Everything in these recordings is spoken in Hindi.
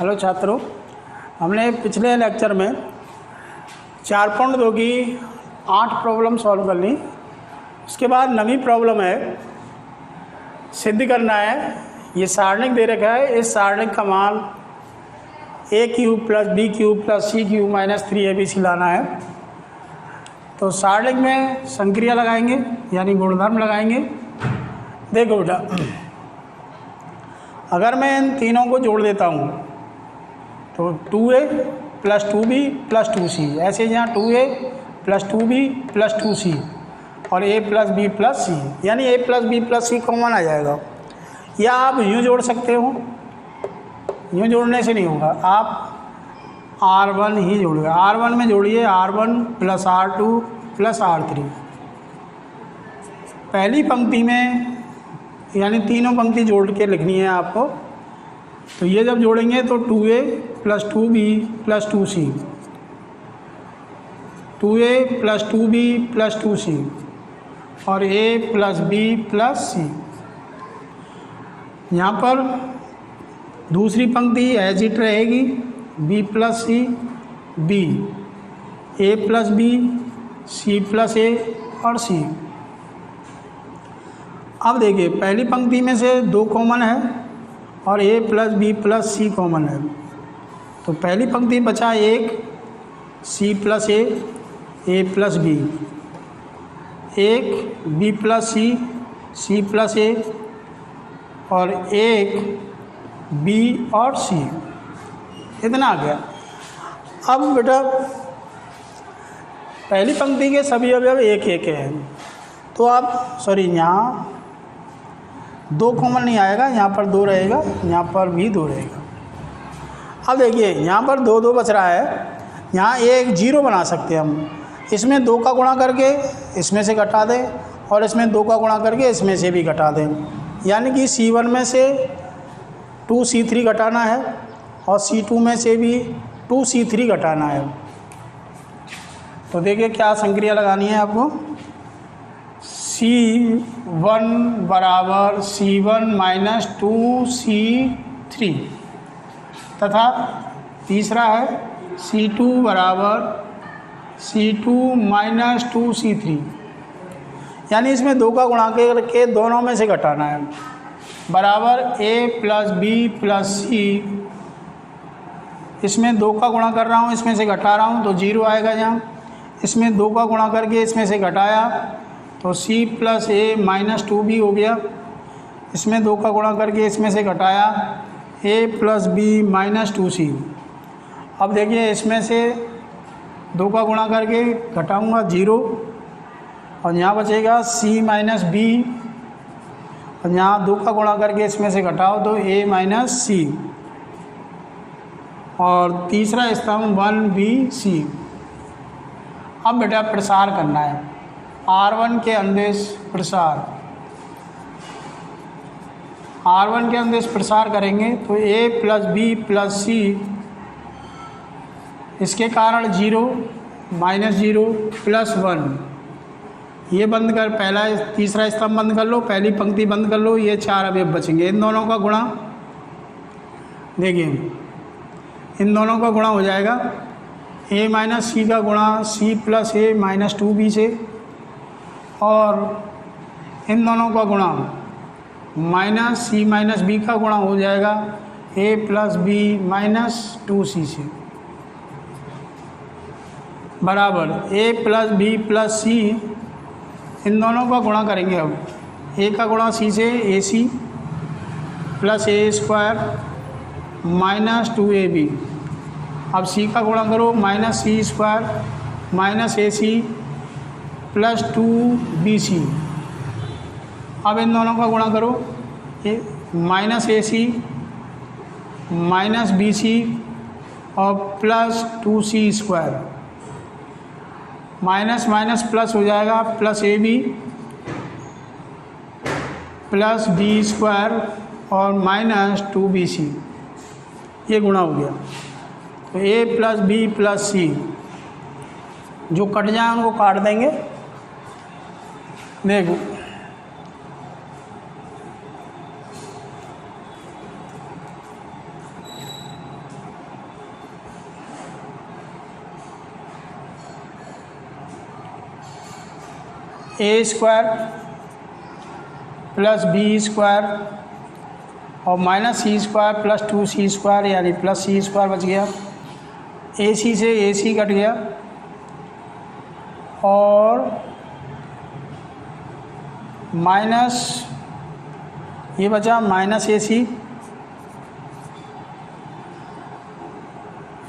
हेलो छात्रों, हमने पिछले लेक्चर में 4.2 की 8 प्रॉब्लम सॉल्व कर ली। उसके बाद नवी प्रॉब्लम है, सिद्ध करना है। ये सारणिक दे रखा है, इस सारणिक का मान a³ + b³ + c³ - 3abc लाना है। तो सारणिक में संक्रिया लगाएंगे, यानी गुणधर्म लगाएंगे। देखो बेटा, अगर मैं इन तीनों को जोड़ देता हूँ तो 2a + 2b + 2c, ऐसे यहाँ 2a + 2b + 2c और a + b + c, यानी a + b + c कॉमन आ जाएगा। या आप यूँ जोड़ सकते हो, यूँ जोड़ने से नहीं होगा, आप r1 ही जोड़िए। r1 में जोड़िए r1 + r2 + r3। पहली पंक्ति में यानी तीनों पंक्ति जोड़ के लिखनी है आपको। तो ये जब जोड़ेंगे तो 2a + 2b + 2c, 2a + 2b + 2c और a + b + c। यहाँ पर दूसरी पंक्ति एज इट रहेगी, b + c b, a + b, c + a और c। अब देखिए, पहली पंक्ति में से 2 कॉमन है और a + b + c कॉमन है। तो पहली पंक्ति बचा 1 c + a, a + b, 1 b + c, c + a और 1 b और c। इतना आ गया। अब बेटा पहली पंक्ति के सभी अवयव 1 हैं, तो आप यहाँ 2 कॉमन नहीं आएगा, यहाँ पर 2 रहेगा, यहाँ पर भी 2 रहेगा। अब देखिए, यहाँ पर 2 बच रहा है, यहाँ एक 0 बना सकते हैं हम। इसमें 2 का गुणा करके इसमें से घटा दें और इसमें 2 का गुणा करके इसमें से भी घटा दें, यानी कि C1 में से 2C3 घटाना है और C2 में से भी 2C3 घटाना है। तो देखिए क्या संक्रिया लगानी है आपको। C1 = C1 - 2C3 तथा तीसरा है C2 = C2 - 2C3, यानी इसमें 2 का गुणा करके दोनों में से घटाना है, बराबर a + b + c। इसमें 2 का गुणा कर रहा हूँ, इसमें से घटा रहा हूँ तो 0 आएगा। यहाँ इसमें 2 का गुणा करके इसमें से घटाया तो c + a - 2b हो गया। इसमें 2 का गुणा करके इसमें से घटाया a + b - 2c। अब देखिए, इसमें से 2 का गुणा करके घटाऊंगा 0 और यहाँ बचेगा c - b और यहाँ 2 का गुणा करके इसमें से घटाओ तो a - c और तीसरा स्तंभ 1bc। अब बेटा प्रसार करना है, R1 के अंदेश प्रसार। R1 के अंदेश प्रसार करेंगे तो a + b + c, इसके कारण 0 -0 +1। ये बंद कर, पहला तीसरा स्तंभ बंद कर लो, पहली पंक्ति बंद कर लो, ये 4 अवयव बचेंगे। इन दोनों का गुणा, देखिए इन दोनों का गुणा हो जाएगा a - c का गुणा c + a - 2b से, और इन दोनों का गुणा -c - b का गुणा हो जाएगा a + b - 2c से, बराबर a + b + c। इन दोनों का गुणा करेंगे। अब a का गुणा c से ac + a² - 2ab। अब c का गुणा करो -c² - ac + 2bc। अब इन दोनों का गुणा करो, -ac -bc और +2c², माइनस माइनस प्लस हो जाएगा, +ab + b² और -2bc। ये गुणा हो गया। तो a + b + c, जो कट जाए उनको काट देंगे। देखो ए स्क्वायर प्लस बी स्क्वायर और minus C square plus 2c square यानी प्लस सी स्क्वायर बच गया। ए सी से ए सी कट गया और माइनस ये बचा माइनस ए सी।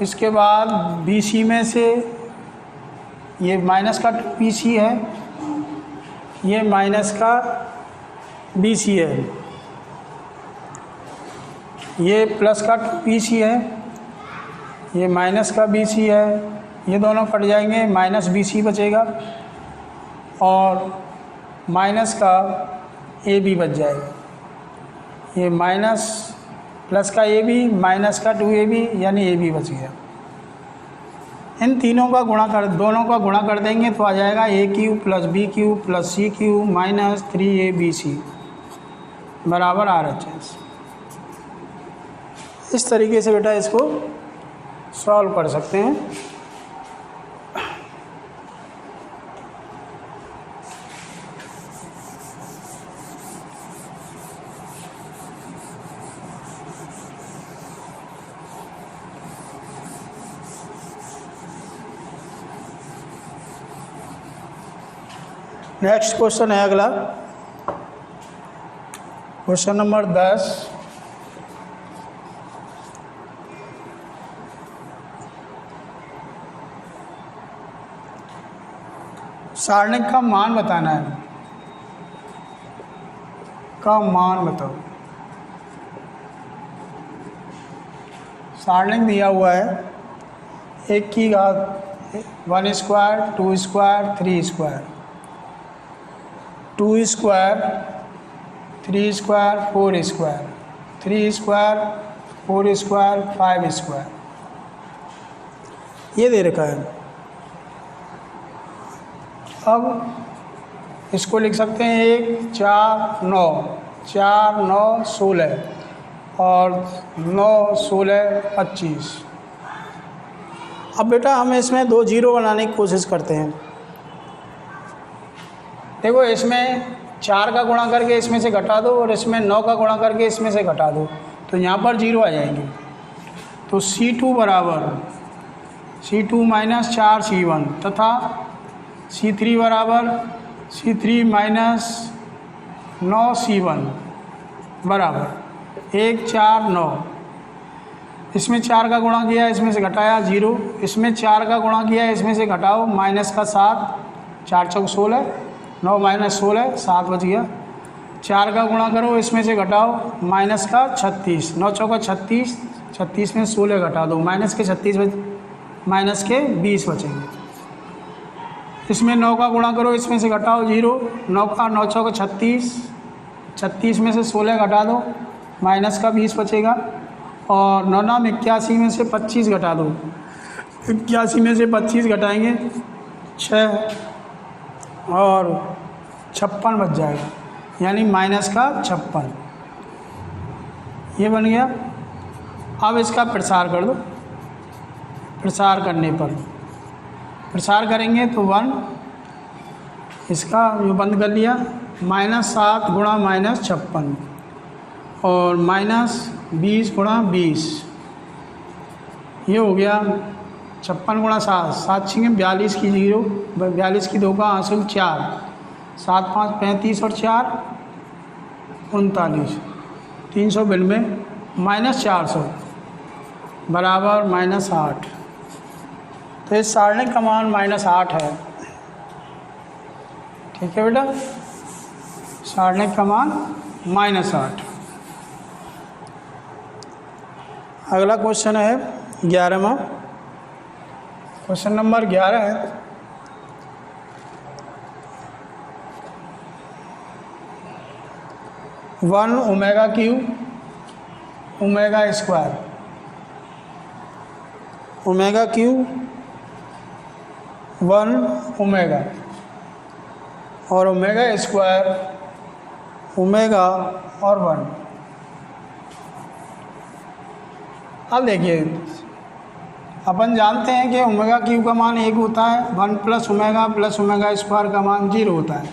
इसके बाद बी सी में से ये माइनस का बी सी है, ये माइनस का बी सी है, ये प्लस का बी सी है, ये माइनस का बी सी है, ये दोनों कट जाएंगे, माइनस बी सी बचेगा और माइनस का ए बी बच जाएगा। ये माइनस प्लस का ए बी माइनस का 2ab यानी ए बी बच गया। इन तीनों का गुणा कर दोनों का गुणा कर देंगे तो आ जाएगा A cube plus B cube plus C cube minus 3abc बराबर RHS। इस तरीके से बेटा इसको सॉल्व कर सकते हैं। नेक्स्ट क्वेश्चन है अगला, क्वेश्चन नंबर 10। सारणिक का मान बताना है, का मान बताओ। सारणिक दिया हुआ है 1 की घात 1 square 2 square 3 square 2 square 3 square 4 square 3 square 4 square 5 square ये दे रखा है। अब इसको लिख सकते हैं 1 4 9 4 9 16 और 9 16 25। अब बेटा हम इसमें 2 जीरो बनाने की कोशिश करते हैं। देखो इसमें 4 का गुणा करके इसमें से घटा दो और इसमें 9 का गुणा करके इसमें से घटा दो तो यहाँ पर जीरो आ जाएंगे। तो C2 बराबर C2 माइनस 4C1 तथा C3 बराबर C3 माइनस 9C1 बराबर 1 4 9। इसमें 4 का गुणा किया इसमें से घटाया 0, इसमें 4 का गुणा किया इसमें से घटाओ माइनस का 7 4 चौक 16 9 माइनस 16 7 बच गया। 4 का गुणा करो इसमें से घटाओ माइनस का 36 9 चौका 36 36 में 16 घटा दो माइनस के 36 माइनस के 20 बचेंगे। इसमें 9 का गुणा करो इसमें से घटाओ 0 9 का 9 चौका 36 36 में से 16 घटा दो माइनस का 20 बचेगा। और 9 9 81 में से 25 घटा दो 81 में से 25 घटाएंगे 6 और 56 बच जाएगा यानी माइनस का 56 ये बन गया। अब इसका प्रसार कर दो, प्रसार करने पर प्रसार करेंगे तो 1 इसका जो बंद कर लिया -7 गुणा -56 और -20 गुणा 20 ये हो गया 56 गुणा 7 7 छिंगे 42 की 0 42 की 2 का हासिल 4 7 5 35 और 4 39 392 -400 बराबर -8। तो इस सारणिक का मान -8 है। ठीक है बेटा, सारणिक का मान -8। अगला क्वेश्चन है 11वां, क्वेश्चन नंबर 11 है। One omega cube omega square omega cube 1 omega और ओमेगा स्क्वायर ओमेगा और 1। अब देखिए अपन जानते हैं कि ओमेगा क्यूब का मान 1 होता है, 1 प्लस ओमेगा स्क्वायर का मान 0 होता है।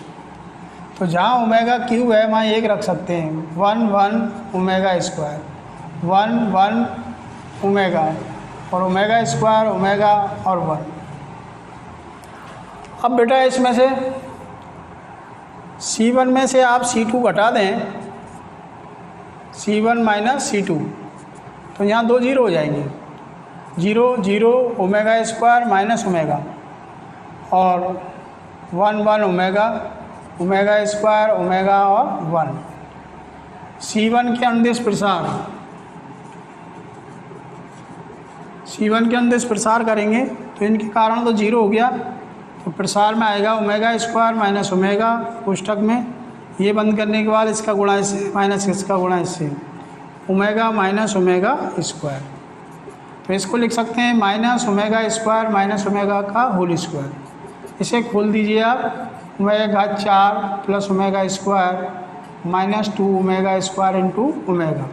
तो जहाँ ओमेगा क्यूब है वहाँ 1 रख सकते हैं। 1 1 ओमेगा स्क्वायर, 1 1 ओमेगा और ओमेगा स्क्वायर ओमेगा और 1। अब बेटा इसमें से C1 में से आप C2 घटा दें, C1 माइनस C2, तो यहाँ 2 जीरो हो जाएंगे। 0 0 ओमेगा स्क्वायर माइनस ओमेगा और 1 1 ओमेगा ओमेगा स्क्वायर ओमेगा और 1। C1 के अनुदिश प्रसार, C1 के अनुदिश प्रसार करेंगे तो इनके कारण तो 0 हो गया, तो प्रसार में आएगा ओमेगा स्क्वायर माइनस ओमेगा पुस्तक में, ये बंद करने के बाद इसका गुणा इससे माइनस इसका गुणा इससे, ओमेगा माइनस ओमेगा स्क्वायर। तो इसको लिख सकते हैं minus omega square minus omega का होल स्क्वायर। इसे खोल दीजिए आप, omega 4 plus omega square minus 2 omega square into omega.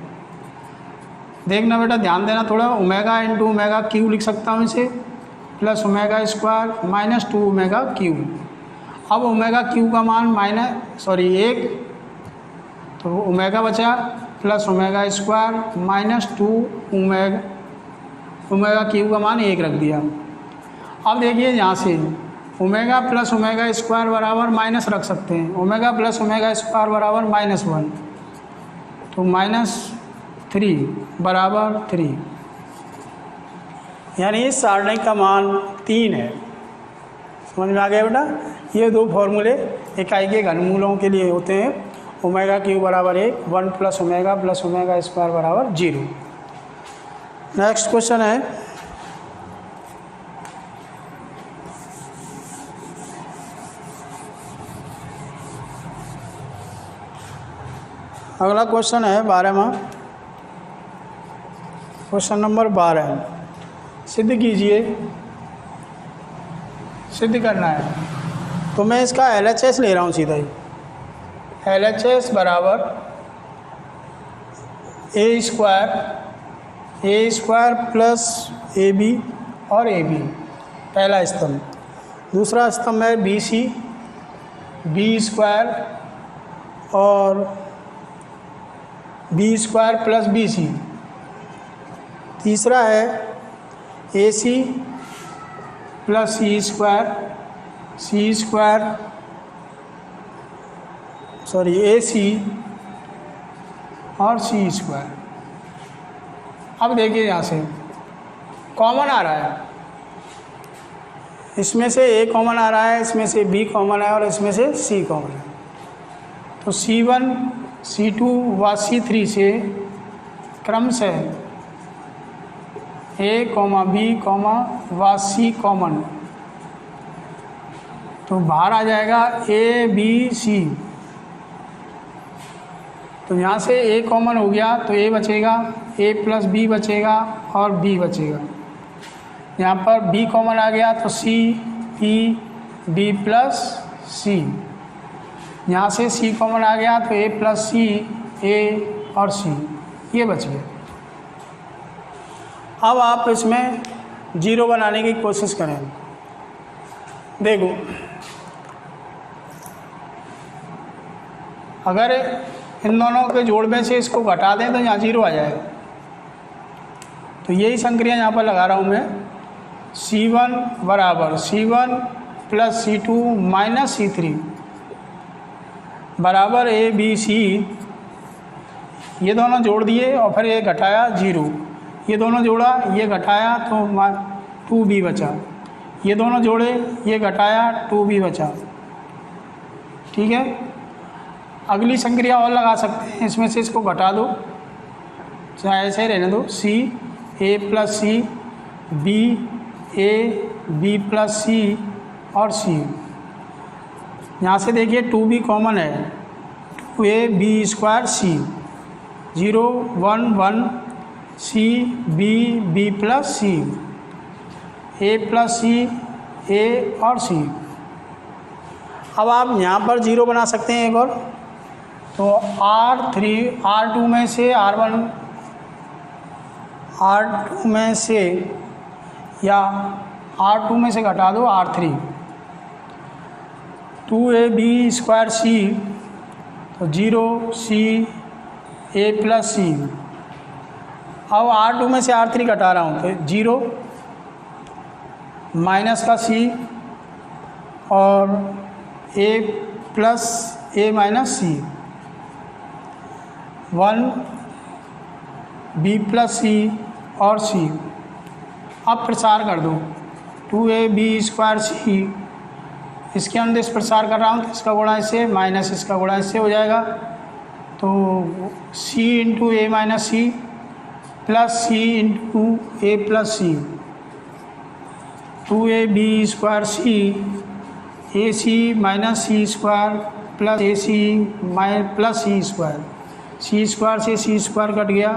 देखना बेटा, ध्यान देना थोड़ा, ओमेगा इंटू ओमेगा क्यू लिख सकता हूँ इसे, plus omega square minus 2 omega cube. अब ओमेगा क्यू का मान 1, तो ओमेगा बचा plus omega square minus 2 omega cube का मान 1 रख दिया। अब देखिए यहाँ से ओमेगा प्लस ओमेगा स्क्वायर बराबर माइनस रख सकते हैं, ओमेगा प्लस ओमेगा स्क्वायर बराबर -1, तो -3 बराबर 3, यानी इस सारणी का मान 3 है। समझ में आ गया बेटा? ये 2 फॉर्मूले इकाई के घनमूलों के लिए होते हैं। ओमेगा क्यू बराबर 1 प्लस ओमेगा स्क्वायर बराबर 0। नेक्स्ट क्वेश्चन है, अगला क्वेश्चन है 12वां, क्वेश्चन नंबर 12। सिद्ध कीजिए, सिद्ध करना है। तो मैं इसका LHS ले रहा हूँ सीधा ही। LHS बराबर ए स्क्वायर प्लस AB और AB, पहला स्तंभ। दूसरा स्तंभ है BC, B स्क्वायर और B स्क्वायर प्लस BC। तीसरा है AC plus C square AC और C स्क्वायर। अब देखिए यहाँ से कॉमन आ रहा है, इसमें से A कॉमन आ रहा है, इसमें से B कॉमन है और इसमें से C कॉमन है। तो C1 C2 व C3 से क्रमशः A, B, व C कॉमन, तो बाहर आ जाएगा A B C। तो यहाँ से A कॉमन हो गया तो A बचेगा, A प्लस B बचेगा और B बचेगा। यहाँ पर B कॉमन आ गया तो C P B plus C। यहाँ से C कॉमन आ गया तो A प्लस C A और C, ये बच गया। अब आप इसमें 0 बनाने की कोशिश करें। देखो, अगर इन दोनों के जोड़ में से इसको घटा दें तो यहाँ 0 आ जाएगा। तो यही संक्रिया यहाँ पर लगा रहा हूँ मैं। C1 बराबर C1 plus C2 minus C3 बराबर A B C, ये दोनों जोड़ दिए और फिर ये घटाया 0, ये दोनों जोड़ा ये घटाया तो 2B बचा, ये दोनों जोड़े ये घटाया 2B बचा। ठीक है, अगली संक्रिया और लगा सकते हैं, इसमें से इसको घटा दो, चाहे ऐसे ही रहने दो। C A plus C B A B plus C और C। यहाँ से देखिए 2B कॉमन है, 2A B square C, 0 1 1 C B B plus C, A plus C A और C। अब आप यहाँ पर 0 बना सकते हैं एक और, तो R2 में से R2 में से या R2 में से घटा दो R3, 2AB स्क्वायर C तो 0 C A प्लस C। अब R2 में से R3 घटा रहा हूँ तो 0 माइनस का C और A plus A minus C, 1 B plus C और C। अब प्रसार कर दो 2AB स्क्वायर C, इसके अंदर इस प्रसार कर रहा हूँ तो इसका गुणा इससे माइनस इसका गुणा इससे हो जाएगा, तो C into A minus C plus C into A plus C, 2AB square C AC minus C square plus AC plus C square, C square से C स्क्वायर कट गया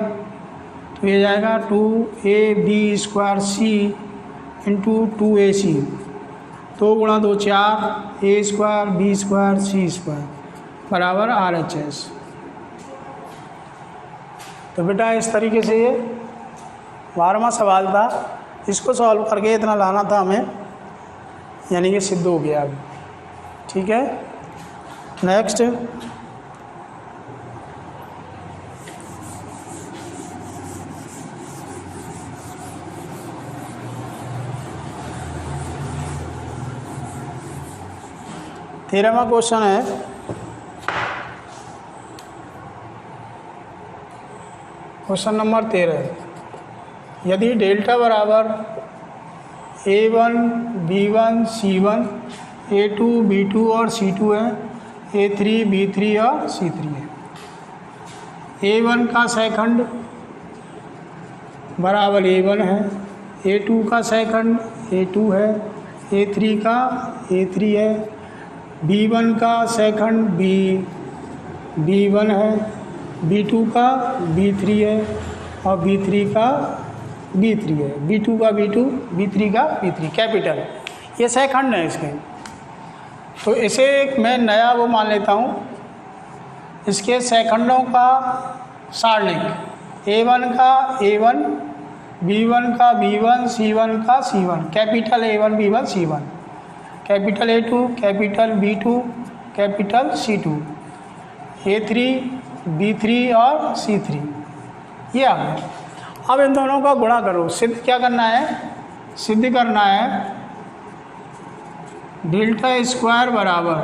तो ये जाएगा 2AB square C into 2AC, 2 गुणा 2 4, A square B square C square बराबर RHS। तो बेटा इस तरीके से ये 12वां सवाल था, इसको सॉल्व करके इतना लाना था हमें, यानी कि सिद्ध हो गया अब। ठीक है, नेक्स्ट तेरहवां क्वेश्चन है, क्वेश्चन नंबर 13। यदि डेल्टा बराबर A1 B1 C1 A2 B2 और C2 है, A3 B3 और C3 है। A1 का सेकंड बराबर A1 है, A2 का सेकंड A2 है, A3 का A3 है, B1 का सेकंड B1 है, B2 का B3 है और B3 का B3 है, B2 का B2, B3 का B3, कैपिटल ये सेकंड है इसके। तो इसे मैं नया वो मान लेता हूँ, इसके सेकंडों का सारणिक A1 का A1, B1 का B1, C1 का C1, capital A1 B1 C1, capital A2, capital B2, capital C2, A3 B3 और C3, ये आ गया। अब इन दोनों का गुणा करो, सिद्ध क्या करना है, सिद्ध करना है डेल्टा स्क्वायर बराबर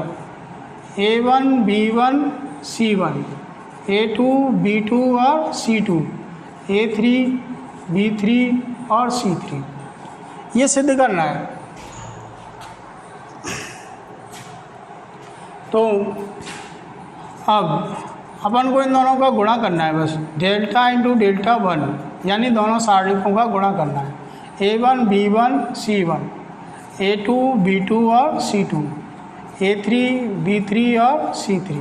A1 B1 C1, A2 B2 और C2, A3 B3 और C3, ये सिद्ध करना है। तो अब अपन को इन दोनों का गुणा करना है, बस डेल्टा इंटू डेल्टा 1, यानी दोनों सारणिकों का गुणा करना है। A1 B1 C1, A2 B2 और C2, A3 B3 और C3,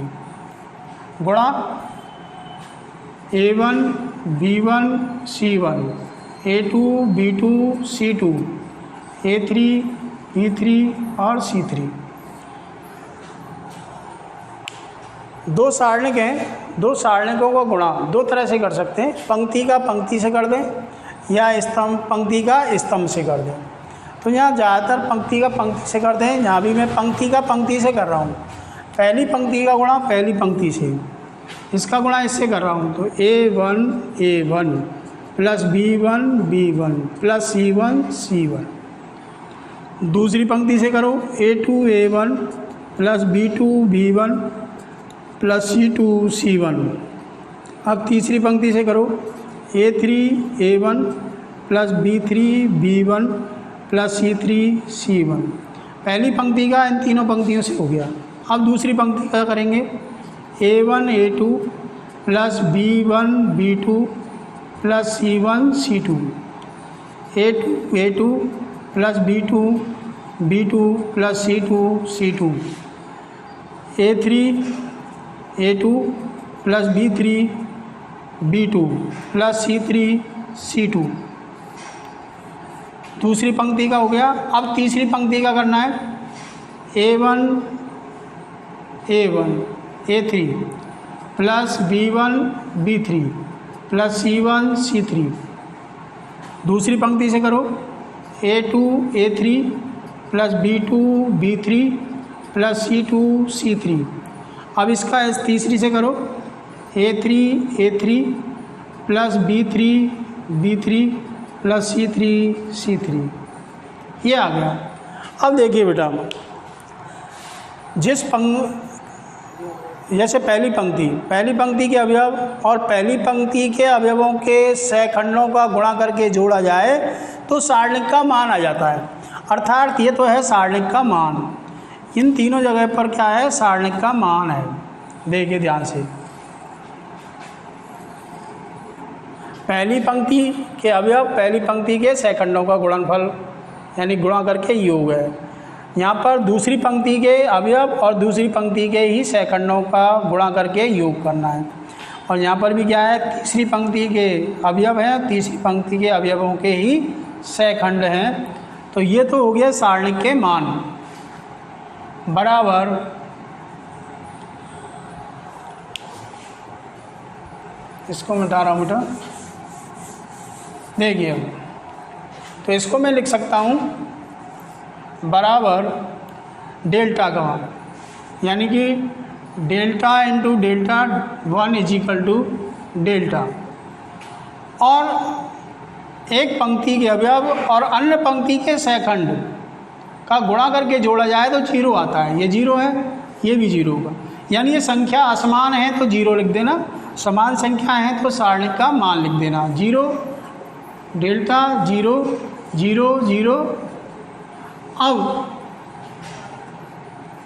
गुणा A1 B1 C1, A2 B2 C2, A3 B3 और C3। दो सारणिक हैं, दो सारणिकों का गुणा दो तरह से कर सकते हैं, पंक्ति का पंक्ति से कर दें या स्तंभ पंक्ति का स्तंभ से कर दें। तो यहाँ ज़्यादातर पंक्ति का पंक्ति से करते हैं, यहाँ भी मैं पंक्ति का पंक्ति से कर रहा हूँ। पहली पंक्ति का गुणा पहली पंक्ति से, इसका गुणा इससे कर रहा हूँ, तो A1 plus B1 B1 plus C1 C1। दूसरी पंक्ति से करो A2 A1 plus B2 B1 plus C2 C1। अब तीसरी पंक्ति से करो A3 A1 plus B3 B1 plus C3 C1। पहली पंक्ति का इन तीनों पंक्तियों से हो गया। अब दूसरी पंक्ति का करेंगे A1 A2 plus B1 B2 plus C1 C2, A2 A2 plus B2 B2 plus C2 C2, A3 A2 plus B3 B2 plus C3 C2। दूसरी पंक्ति का हो गया। अब तीसरी पंक्ति का करना है A1 A1 A3 plus B1 B3 plus C1 C3। दूसरी पंक्ति से करो A2 A3 plus B2 B3 plus C2 C3। अब इसका तीसरी से करो, A3 plus B3 plus C3 ये आ गया। अब देखिए बेटा, जैसे पहली पंक्ति के अवयव और पहली पंक्ति के अवयवों के सहखंडों का गुणा करके जोड़ा जाए तो सारणिक का मान आ जाता है। अर्थात ये तो है सारणिक का मान, इन तीनों जगह पर क्या है, सारणिक का मान है। देखिए ध्यान से, पहली पंक्ति के अवयव पहली पंक्ति के सहखंडों का गुणनफल यानी गुणा करके योग है। यहाँ पर दूसरी पंक्ति के अवयव और दूसरी पंक्ति के ही सहखंडों का गुणा करके योग करना है। और यहाँ पर भी क्या है, तीसरी पंक्ति के अवयव हैं, तीसरी पंक्ति के अवयवों के ही सहखंड हैं। तो ये तो हो गया सारणिक के मान बराबर इसको मिटा रहा हूँ बेटा। देखिए तो इसको मैं लिख सकता हूँ बराबर डेल्टा का मान, यानी कि delta into delta 1 is equal to delta, और एक पंक्ति के अवयव और अन्य पंक्ति के सहखंड का गुणा करके जोड़ा जाए तो 0 आता है। ये 0 है, ये भी 0 होगा, यानी ये संख्या असमान है तो 0 लिख देना, समान संख्या है तो सारणिक का मान लिख देना। 0 डेल्टा 0 0 0। अब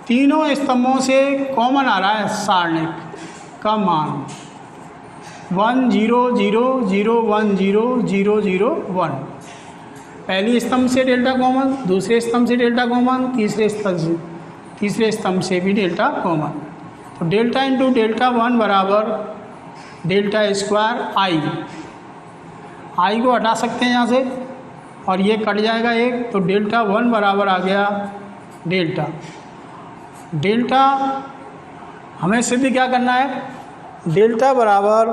तीनों स्तंभों से कॉमन आ रहा है सारणिक का मान 1 0 0 0 1 0 0 0 1। पहली स्तंभ से डेल्टा कॉमन, दूसरे स्तंभ से डेल्टा कॉमन, तीसरे स्तंभ से भी डेल्टा कॉमन। तो डेल्टा इंटू डेल्टा 1 बराबर डेल्टा स्क्वायर आई को हटा सकते हैं यहाँ से और ये कट जाएगा एक, तो डेल्टा 1 बराबर आ गया डेल्टा हमें सिद्ध क्या करना है, डेल्टा बराबर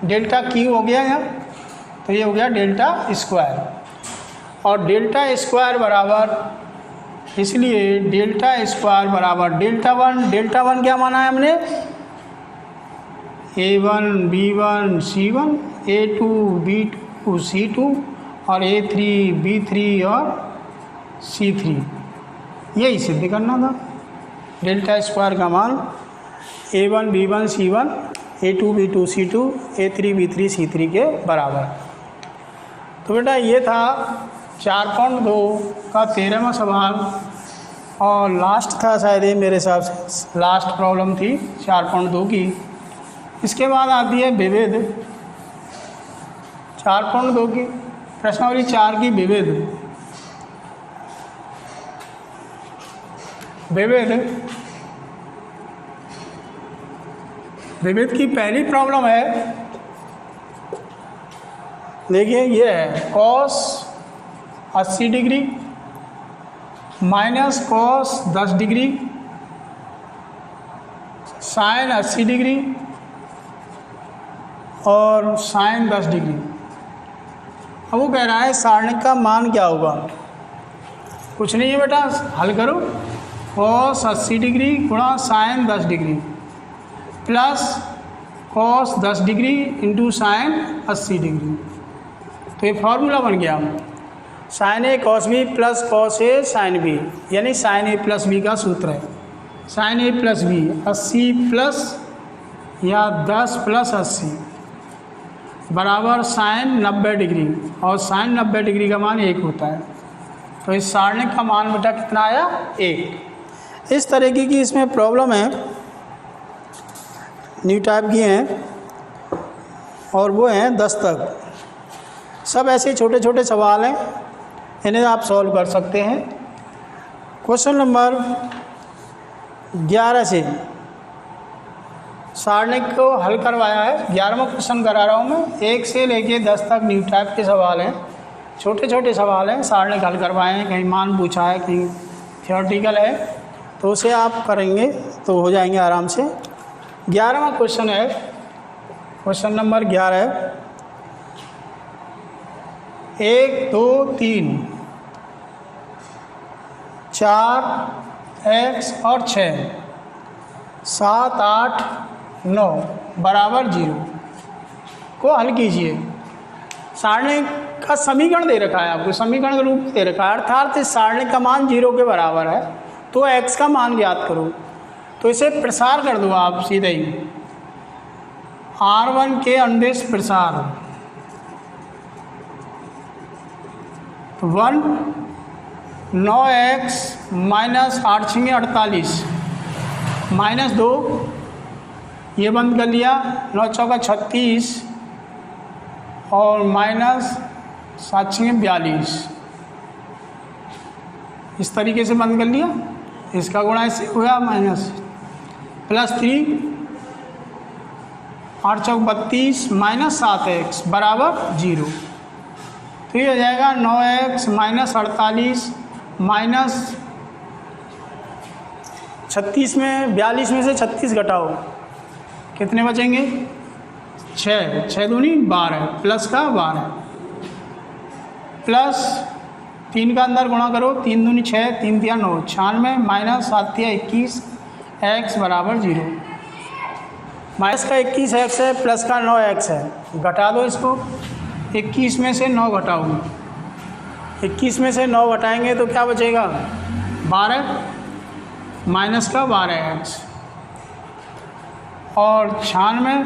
डेल्टा क्यू हो गया यहाँ, तो ये हो गया डेल्टा स्क्वायर, और डेल्टा स्क्वायर बराबर, इसलिए डेल्टा स्क्वायर बराबर डेल्टा 1 क्या माना है हमने, A1 B1 C1 A2 B2 C2 और A3 B3 और C3, यही सिद्ध करना था। डेल्टा स्क्वायर का मान A1 B1 C1 A2 B2 C2 A3 B3 C3 के बराबर। तो बेटा ये था 4.2 का 13वां सवाल, और लास्ट था शायद ये, मेरे हिसाब से लास्ट प्रॉब्लम थी 4.2 की। इसके बाद आती है विविध 4.2 की प्रश्नावली 4 की विविध की पहली प्रॉब्लम है, देखिए ये है cos 80 degree minus cos 10 degree sine 80 degree और साइन 10 डिग्री। अब वो कह रहा है सारणिक का मान क्या होगा। कुछ नहीं है बेटा, हल करो, कॉस 80 डिग्री गुणा sine 10 degree plus cos 10 degree into sine 80 degree. तो ये फार्मूला बन गया, sine A cos B plus cos A sine B, यानी साइन ए प्लस बी का सूत्र है। Sine A plus B 80 plus या 10 प्लस 80 बराबर साइन 90 डिग्री, और साइन 90 डिग्री का मान 1 होता है। तो इस सारणिक का मान बेटा कितना आया, 1। इस तरीके की इसमें प्रॉब्लम है, न्यू टाइप की हैं, और वो हैं 10 तक। सब ऐसे छोटे छोटे सवाल हैं, इन्हें आप सॉल्व कर सकते हैं। क्वेश्चन नंबर 11 से सारणिक को हल करवाया है, 11वां क्वेश्चन करा रहा हूँ मैं। 1 से लेके 10 तक न्यू टाइप के सवाल हैं, छोटे छोटे सवाल हैं, सारणिक हल करवाए हैं, कहीं मान पूछा है, कहीं थियोरेटिकल है, तो उसे आप करेंगे तो हो जाएंगे आराम से। 11वां क्वेश्चन है, क्वेश्चन नंबर 11, 1 2 3 4x और 6, 7, 8, 9 बराबर 0 को हल कीजिए। सारणी का समीकरण दे रखा है आपको, समीकरण के रूप में दे रखा है, अर्थात इस सारणी का मान 0 के बराबर है तो x का मान ज्ञात करो। तो इसे प्रसार कर दो आप सीधे ही, R1 के अनुदिश प्रसार 1 9x माइनस 8 6 48 माइनस 2, ये बंद कर लिया, 9 चौका 36 और माइनस 7 6 42, इस तरीके से बंद कर लिया। इसका गुणा इससे हुआ माइनस प्लस 3 8 चौक 32 माइनस 7x बराबर 0। तो ये हो जाएगा 9x माइनस 48 माइनस 36 में 42 में से 36 घटाओ, कितने बचेंगे? 6, 6 दूनी 12 प्लस का 12 प्लस 3 का अंदर गुणा करो, 3 दूनी 6 3 तिया 9 96 माइनस 7 तिया 21 x बराबर 0। माइनस का 21x है प्लस का 9x है, घटा दो इसको। 21 में से 9 घटाओ, 21 में से 9 घटाएंगे तो क्या बचेगा? 12 माइनस का 12x और 96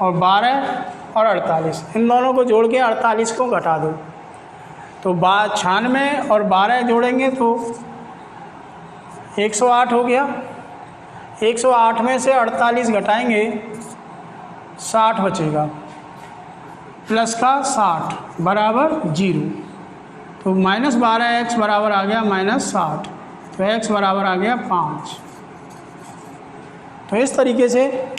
और 12 और 48, इन दोनों को जोड़ के 48 को घटा दो। तो 96 और 12 जोड़ेंगे तो 108 हो गया। 108 में से 48 घटाएंगे 60 बचेगा, प्लस का 60 बराबर 0। तो माइनस 12x बराबर आ गया माइनस 60, तो x बराबर आ गया 5। तो इस तरीके से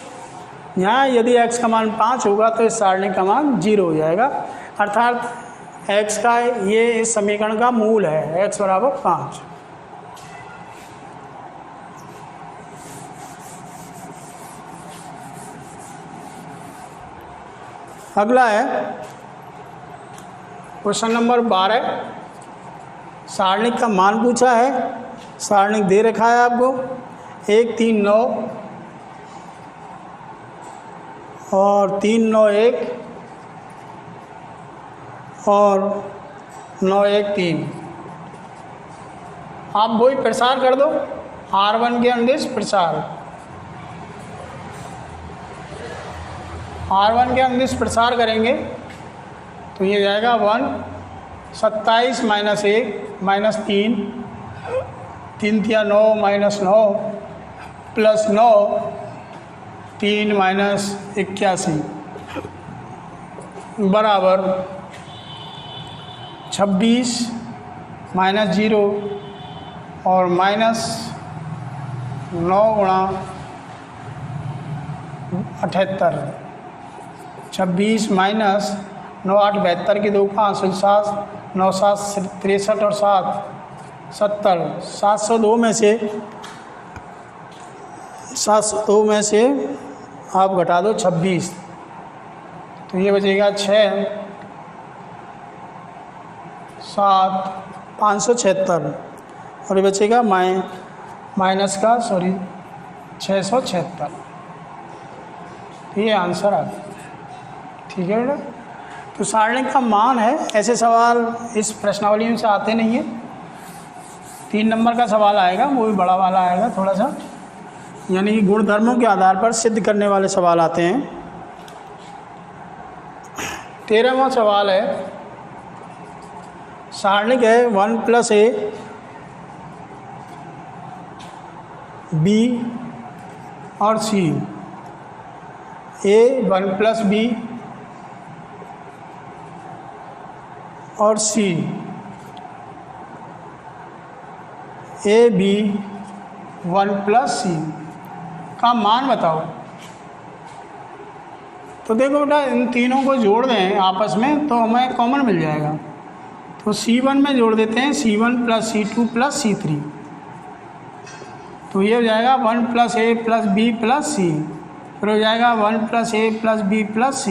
यहाँ यदि x का मान 5 होगा तो इस सारणी का मान 0 हो जाएगा, अर्थात x का ये इस समीकरण का मूल है, x बराबर 5। अगला है क्वेश्चन नंबर 12। सारणिक का मान पूछा है, सारणिक दे रखा है आपको 1 3 9 और 3 9 1 और 9 1 3। आप वही प्रसार कर दो, R1 के अनुदिश प्रसार, R1 के अनुदिश प्रसार करेंगे तो ये जाएगा 1 27 माइनस 1 माइनस 3 3 तिया 9 माइनस 9 प्लस 9 3 माइनस 81 बराबर 26 माइनस 0 और माइनस 9 गुणा 78, 26 माइनस 9 8 72 की 2 5 7 9 7 63 और 7 70, 702 में से आप घटा दो 26, तो ये बचेगा 6 7 576 और ये बचेगा माइनस का 676। ये आंसर आ गया। ठीक है बेटा, तो सारणी का मान है। ऐसे सवाल इस प्रश्नावली में से आते नहीं है, 3 नंबर का सवाल आएगा, वो भी बड़ा वाला आएगा थोड़ा सा, यानी कि गुणधर्मों के आधार पर सिद्ध करने वाले सवाल आते हैं। 13वां सवाल है, सारणिक है 1 + a b और c, a 1 + b और c a b 1 + c का मान बताओ। तो देखो बेटा, इन तीनों को जोड़ दें आपस में तो हमें कॉमन मिल जाएगा। तो c1 में जोड़ देते हैं, c1 + c2 + c3, तो ये हो जाएगा 1 + a + b + c, फिर हो जाएगा 1 + a + b + c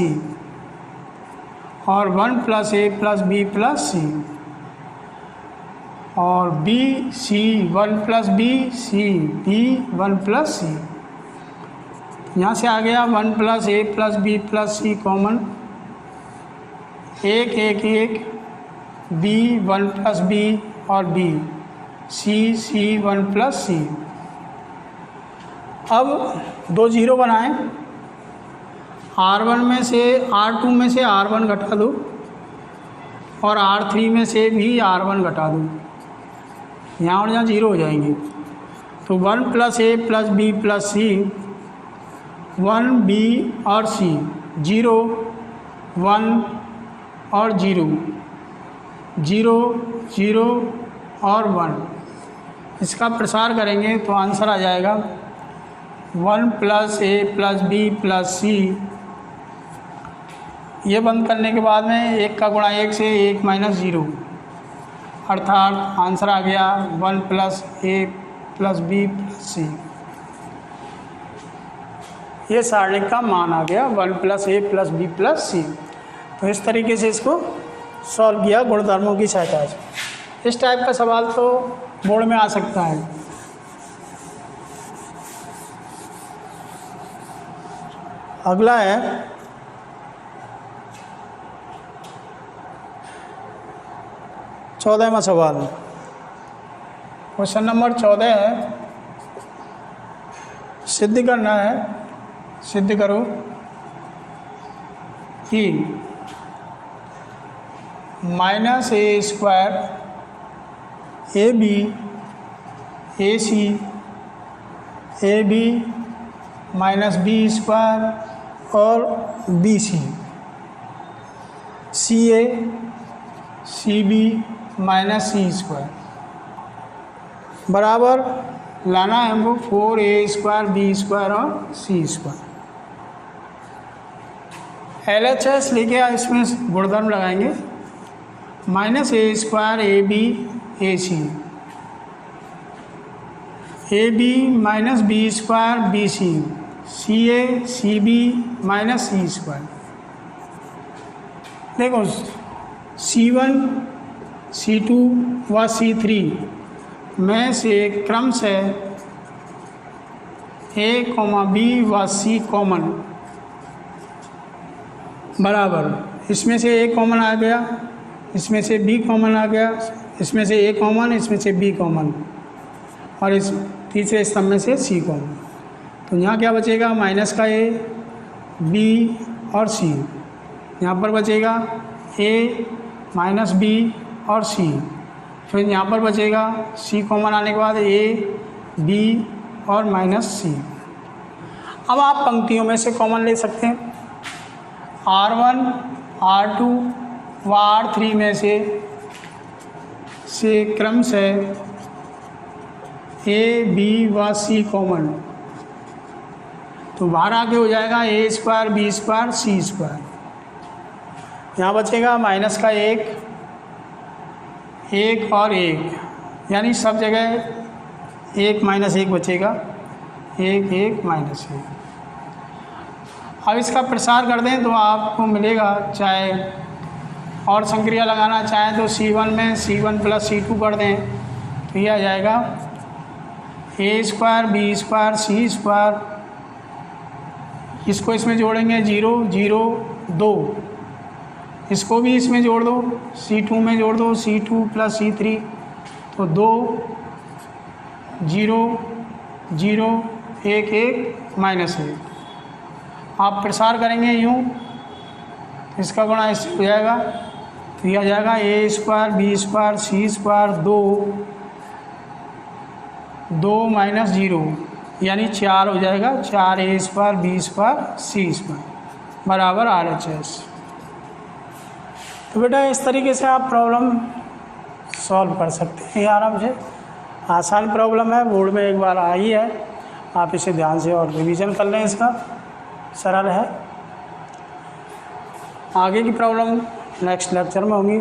और 1 + a + b + c और B C 1 plus B C B 1 plus C. यहाँ से आ गया 1 plus A plus B plus C common, एक एक एक बी 1 प्लस बी और B C C 1 plus C. अब दो जीरो बनाएं, R1 में से R2 में से R1 घटा दो और R3 में से भी R1 घटा दो, यहाँ और यहाँ जीरो हो जाएंगे। तो 1 plus A plus B plus C, 1 B और सी, 0 1 और 0 0 0 और 1। इसका प्रसार करेंगे तो आंसर आ जाएगा 1 plus A plus B plus सी। ये बंद करने के बाद में 1 का गुणा 1 से 1 माइनस 0, अर्थात आंसर आ गया 1 plus A plus B plus सी। ये सारणिक का मान आ गया 1 plus A plus B plus सी। तो इस तरीके से इसको सॉल्व किया गुणधर्मों की सहायता से। इस टाइप का सवाल तो बोर्ड में आ सकता है। अगला है 14वां सवाल। क्वेश्चन नंबर 14 है, सिद्ध करना है, सिद्ध करो कि minus A square A B A C A B minus B square और B C C A C B minus C square बराबर लाना है हमको 4a स्क्वायर बी स्क्वायर और सी स्क्वायर। LHS लेके इसमें गुणधर्म लगाएंगे, minus A square A B A C, A B minus B square B C, C A C B minus C square. देखो C1 C2 व C3 में से क्रमशः A, B व C कॉमन बराबर, इसमें से A कॉमन आ गया, इसमें से B कॉमन आ गया, इसमें से A कॉमन, इसमें से B कॉमन और इस तीसरे स्तंभ में से C कॉमन। तो यहाँ क्या बचेगा, माइनस का A, B और C। यहाँ पर बचेगा A माइनस B और C। फिर यहाँ पर बचेगा C कॉमन आने के बाद A B और माइनस C। अब आप पंक्तियों में से कॉमन ले सकते हैं, R1 R2 व R3 में से क्रमशः A B व C कॉमन, तो बाहर आके हो जाएगा A square B square C square. यहाँ बचेगा माइनस का 1 1 और 1, यानी सब जगह 1 माइनस 1 बचेगा, 1 1 माइनस 1। अब इसका प्रसार कर दें तो आपको मिलेगा, चाहे और संक्रिया लगाना चाहें तो C1 में C1 प्लस C2 कर दें तो यह आ जाएगा A square B square C square. इसको इसमें जोड़ेंगे 0 0 2, इसको भी इसमें जोड़ दो, C2 में जोड़ दो C2 प्लस C3, तो 2 0 0 1 1 माइनस 1। आप प्रसार करेंगे यूँ, इसका गुणा इससे हो जाएगा, तो यह आ जाएगा A square B square C square 2 minus 0, यानी 4 हो जाएगा, 4A square B square C square बराबर RHS। तो बेटा इस तरीके से आप प्रॉब्लम सॉल्व कर सकते हैं आराम से। आसान प्रॉब्लम है, बोर्ड में एक बार आई है, आप इसे ध्यान से और रिवीजन कर लें, इसका सरल है। आगे की प्रॉब्लम नेक्स्ट लेक्चर में होंगी।